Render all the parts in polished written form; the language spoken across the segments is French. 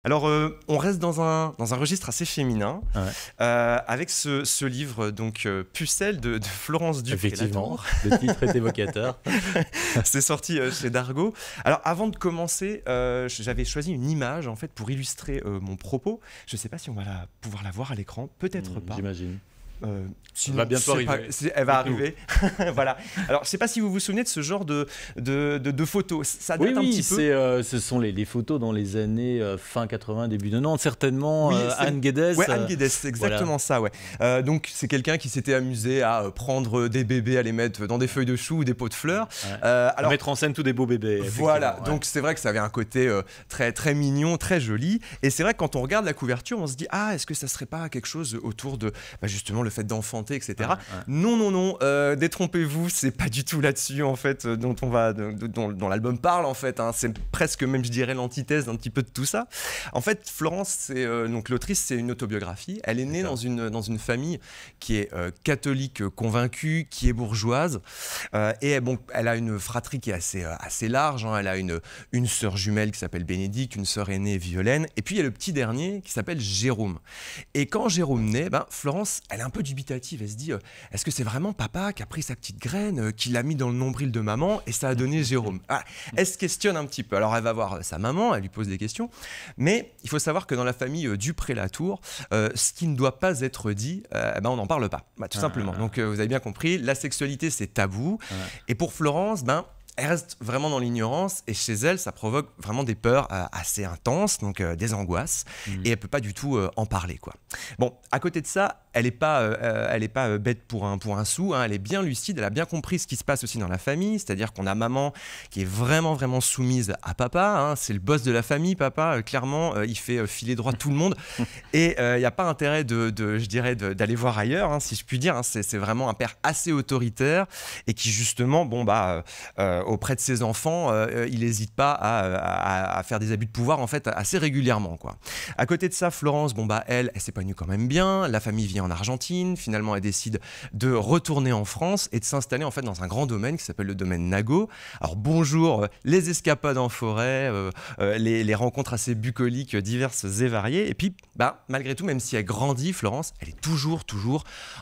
Alors, on reste dans un registre assez féminin, Ouais. avec ce livre, donc Pucelle de Florence Duc. Effectivement, le titre est évocateur. C'est sorti chez Dargaud. Alors, avant de commencer, j'avais choisi une image en fait pour illustrer mon propos. Je ne sais pas si on va pouvoir la voir à l'écran, peut-être pas. J'imagine. Sinon, va bientôt arriver. Elle va arriver. Voilà. Alors, je ne sais pas si vous vous souvenez de ce genre de photos. Ça date un petit peu. Ce sont les photos dans les années fin 80, début 90, certainement. Oui, Anne Guedes. Ouais, Anne Guedes, c'est exactement ça. Ouais. Donc, c'est quelqu'un qui s'était amusé à prendre des bébés, à les mettre dans des feuilles de chou ou des pots de fleurs. Ouais. Alors, mettre en scène tous des beaux bébés. voilà. Ouais. Donc, c'est vrai que ça avait un côté très, très mignon, très joli. Et c'est vrai que quand on regarde la couverture, on se dit, est-ce que ça serait pas quelque chose autour de justement le fait d'enfanter, etc. Ouais. Non. Détrompez-vous, c'est pas du tout là-dessus en fait dont l'album parle en fait. C'est presque même, je dirais, l'antithèse d'un petit peu de tout ça. En fait, Florence, donc l'autrice, c'est une autobiographie. Elle est née dans une famille qui est catholique convaincue, qui est bourgeoise, et bon, elle a une fratrie qui est assez large. Elle a une sœur jumelle qui s'appelle Bénédicte, une sœur aînée Violaine, et puis il y a le petit dernier qui s'appelle Jérôme. Et quand Jérôme naît, Florence, elle est un peu dubitative. Elle se dit, est-ce que c'est vraiment papa qui a pris sa petite graine, qui l'a mis dans le nombril de maman et ça a donné Jérôme? Elle se questionne un petit peu. Alors elle va voir sa maman, elle lui pose des questions, mais il faut savoir que dans la famille Dupré-Latour, ce qui ne doit pas être dit, on n'en parle pas, tout simplement. Donc vous avez bien compris, la sexualité c'est tabou, et pour Florence, elle reste vraiment dans l'ignorance, et chez elle, ça provoque vraiment des peurs assez intenses, donc des angoisses, et elle peut pas du tout en parler, quoi. Bon, à côté de ça, elle est pas bête pour un sou, elle est bien lucide, elle a bien compris ce qui se passe aussi dans la famille, c'est-à-dire qu'on a maman qui est vraiment, vraiment soumise à papa, c'est le boss de la famille, papa, clairement, il fait filer droit tout le monde, et il n'y a pas intérêt je dirais, d'aller voir ailleurs, si je puis dire, c'est vraiment un père assez autoritaire, et qui justement, auprès de ses enfants, il n'hésite pas à faire des abus de pouvoir en fait assez régulièrement, quoi. À côté de ça, Florence, elle s'épanouit quand même bien. La famille vit en Argentine. Finalement, elle décide de retourner en France et de s'installer en fait dans un grand domaine qui s'appelle le domaine Nago. Alors bonjour, les escapades en forêt, les rencontres assez bucoliques diverses et variées. Et puis, malgré tout, même si elle grandit, Florence, elle est toujours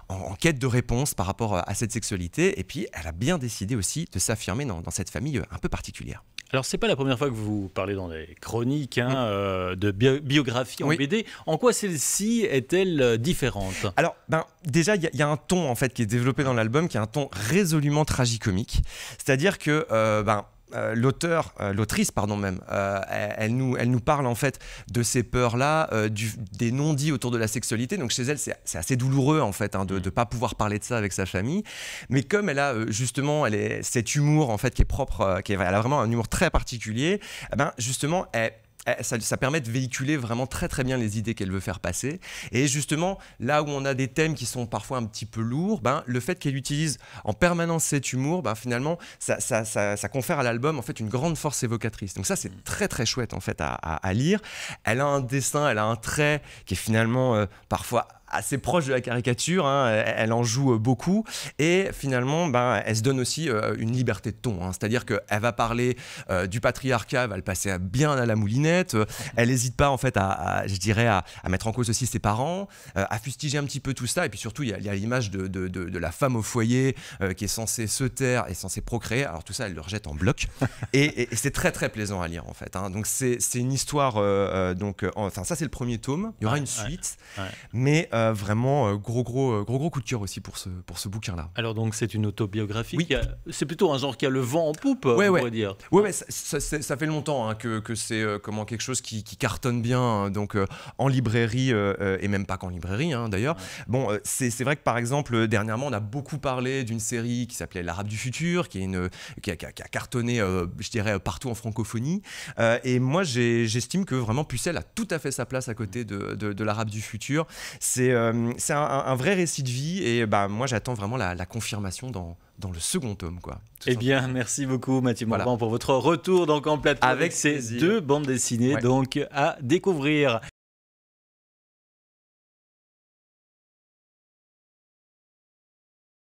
en quête de réponse par rapport à cette sexualité. Et puis, elle a bien décidé aussi de s'affirmer dans cette famille un peu particulière. Alors, c'est pas la première fois que vous parlez dans les chroniques de biographie en BD. En quoi celle-ci est-elle différente? Alors, déjà, il y a un ton en fait qui est développé dans l'album, qui est un ton résolument tragicomique. C'est-à-dire que l'autrice, elle nous parle en fait de ces peurs-là, des non-dits autour de la sexualité. Donc chez elle, c'est assez douloureux en fait de ne pas pouvoir parler de ça avec sa famille. Mais comme elle a justement cet humour en fait qui est propre, elle a vraiment un humour très particulier, justement, ça permet de véhiculer vraiment très très bien les idées qu'elle veut faire passer. Et justement, là où on a des thèmes qui sont parfois un petit peu lourds, le fait qu'elle utilise en permanence cet humour, finalement, ça confère à l'album en fait une grande force évocatrice. Donc ça, c'est très très chouette en fait à lire. Elle a un dessin, elle a un trait qui est finalement parfois assez proche de la caricature, elle en joue beaucoup, et finalement elle se donne aussi une liberté de ton, c'est-à-dire qu'elle va parler du patriarcat, elle va le passer bien à la moulinette, elle n'hésite pas en fait je dirais à mettre en cause aussi ses parents, à fustiger un petit peu tout ça, et puis surtout il y a l'image de la femme au foyer qui est censée se taire et censée procréer. Alors tout ça elle le rejette en bloc, et c'est très très plaisant à lire en fait, donc c'est une histoire, enfin ça c'est le premier tome, il y aura une suite, mais vraiment gros coup de cœur aussi pour ce bouquin-là. Alors donc c'est une autobiographie, c'est plutôt un genre qui a le vent en poupe, on pourrait dire. Ouais, ça fait longtemps que c'est quelque chose qui cartonne bien, donc en librairie, et même pas qu'en librairie d'ailleurs. Bon, c'est vrai que par exemple, dernièrement, on a beaucoup parlé d'une série qui s'appelait L'Arabe du futur, qui a cartonné, je dirais, partout en francophonie. Et moi, j'estime que vraiment Pucelle a tout à fait sa place à côté de L'Arabe du futur. C'est un vrai récit de vie, et moi j'attends vraiment la confirmation dans le second tome, quoi. Eh bien, merci beaucoup Mathieu Morvan pour votre retour donc en plateau avec ces deux bandes dessinées donc à découvrir.